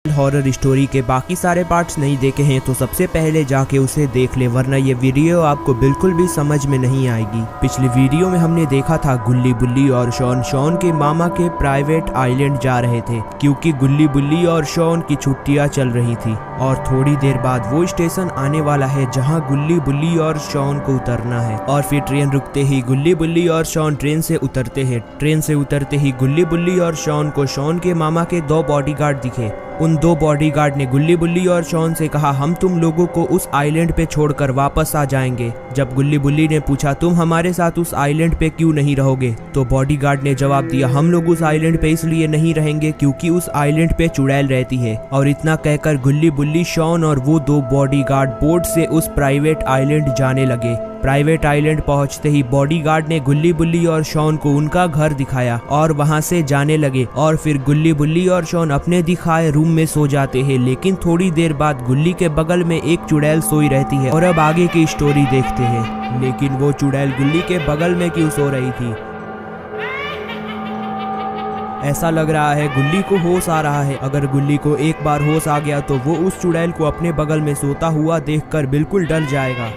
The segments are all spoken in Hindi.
हॉरर स्टोरी के बाकी सारे पार्ट्स नहीं देखे हैं तो सबसे पहले जाके उसे देख ले, वरना ये वीडियो आपको बिल्कुल भी समझ में नहीं आएगी। पिछली वीडियो में हमने देखा था गुल्ली बुल्ली और शॉन के मामा के प्राइवेट आइलैंड जा रहे थे क्योंकि गुल्ली बुल्ली और शॉन की छुट्टियां चल रही थी और थोड़ी देर बाद वो स्टेशन आने वाला है जहाँ गुल्ली बुल्ली और शॉन को उतरना है। और फिर ट्रेन रुकते ही गुल्ली बुल्ली और शॉन ट्रेन से उतरते हैं। ट्रेन से उतरते ही गुल्ली बुल्ली और शॉन को शॉन के मामा के 2 बॉडीगार्ड दिखे। उन 2 बॉडीगार्ड ने गुल्ली बुल्ली और शॉन से कहा, हम तुम लोगों को उस आइलैंड पे छोड़कर वापस आ जाएंगे। जब गुल्ली बुल्ली ने पूछा, तुम हमारे साथ उस आइलैंड पे क्यों नहीं रहोगे, तो बॉडीगार्ड ने जवाब दिया, हम लोग उस आइलैंड पे इसलिए नहीं रहेंगे क्योंकि उस आइलैंड पे चुड़ैल रहती है। और इतना कहकर गुल्ली बुल्ली, शॉन और वो 2 बॉडीगार्ड बोट से उस प्राइवेट आइलैंड जाने लगे। प्राइवेट आइलैंड पहुंचते ही बॉडीगार्ड ने गुल्ली बुल्ली और शॉन को उनका घर दिखाया और वहां से जाने लगे। और फिर गुल्ली बुल्ली और शॉन अपने दिखाए रूम में सो जाते हैं। लेकिन थोड़ी देर बाद गुल्ली के बगल में एक चुड़ैल सोई रहती है और अब आगे की स्टोरी देखते हैं। लेकिन वो चुड़ैल गुल्ली के बगल में क्यों सो रही थी? ऐसा लग रहा है गुल्ली को होश आ रहा है। अगर गुल्ली को एक बार होश आ गया तो वो उस चुड़ैल को अपने बगल में सोता हुआ देखकर बिल्कुल डर जाएगा।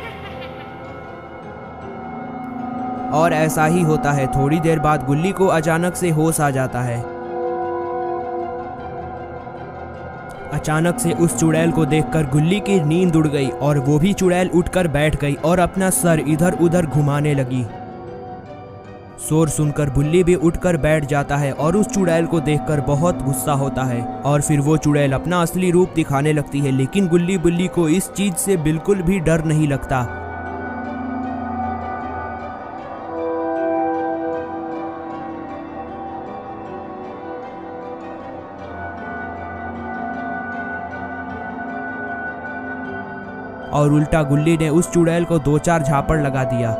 और ऐसा ही होता है। थोड़ी देर बाद गुल्ली को अचानक से होश आ जाता है। अचानक से उस चुड़ैल को देखकर गुल्ली की नींद उड़ गई और वो भी चुड़ैल उठकर बैठ गई और अपना सर इधर उधर घुमाने लगी। शोर सुनकर गुल्ली भी उठकर बैठ जाता है और उस चुड़ैल को देखकर बहुत गुस्सा होता है। और फिर वो चुड़ैल अपना असली रूप दिखाने लगती है। लेकिन गुल्ली बुल्ली को इस चीज से बिल्कुल भी डर नहीं लगता। और उल्टा गुल्ली ने उस चुड़ैल को 2-4 झापड़ लगा दिया।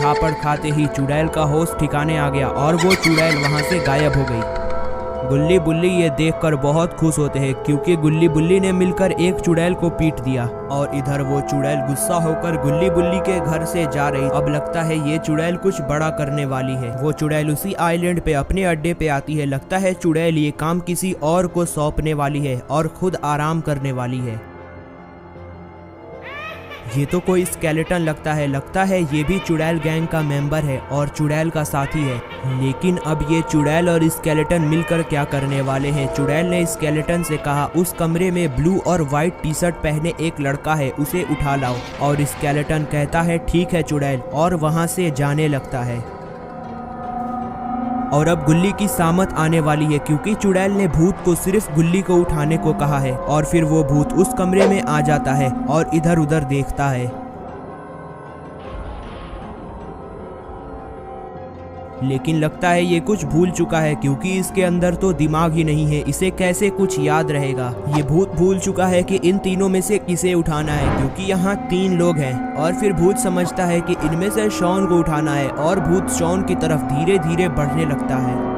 झापड़ खाते ही चुड़ैल का होश ठिकाने आ गया और वो चुड़ैल वहां से गायब हो गई। गुल्ली बुल्ली ये देखकर बहुत खुश होते हैं क्योंकि गुल्ली बुल्ली ने मिलकर एक चुड़ैल को पीट दिया। और इधर वो चुड़ैल गुस्सा होकर गुल्ली बुल्ली के घर से जा रही। अब लगता है ये चुड़ैल कुछ बड़ा करने वाली है। वो चुड़ैल उसी आइलैंड पे अपने अड्डे पे आती है। लगता है चुड़ैल ये काम किसी और को सौंपने वाली है और खुद आराम करने वाली है। ये तो कोई स्केलेटन लगता है ये भी चुड़ैल गैंग का मेंबर है और चुड़ैल का साथी है। लेकिन अब ये चुड़ैल और स्केलेटन मिलकर क्या करने वाले हैं? चुड़ैल ने स्केलेटन से कहा, उस कमरे में ब्लू और व्हाइट टी-शर्ट पहने एक लड़का है, उसे उठा लाओ। और स्केलेटन कहता है ठीक है चुड़ैल, और वहां से जाने लगता है। और अब गुल्ली की सामत आने वाली है क्योंकि चुड़ैल ने भूत को सिर्फ गुल्ली को उठाने को कहा है। और फिर वो भूत उस कमरे में आ जाता है और इधर उधर देखता है। लेकिन लगता है ये कुछ भूल चुका है क्योंकि इसके अंदर तो दिमाग ही नहीं है। इसे कैसे कुछ याद रहेगा? ये भूत भूल चुका है कि इन तीनों में से किसे उठाना है क्योंकि यहाँ 3 लोग हैं। और फिर भूत समझता है कि इनमें से शॉन को उठाना है और भूत शॉन की तरफ धीरे धीरे बढ़ने लगता है।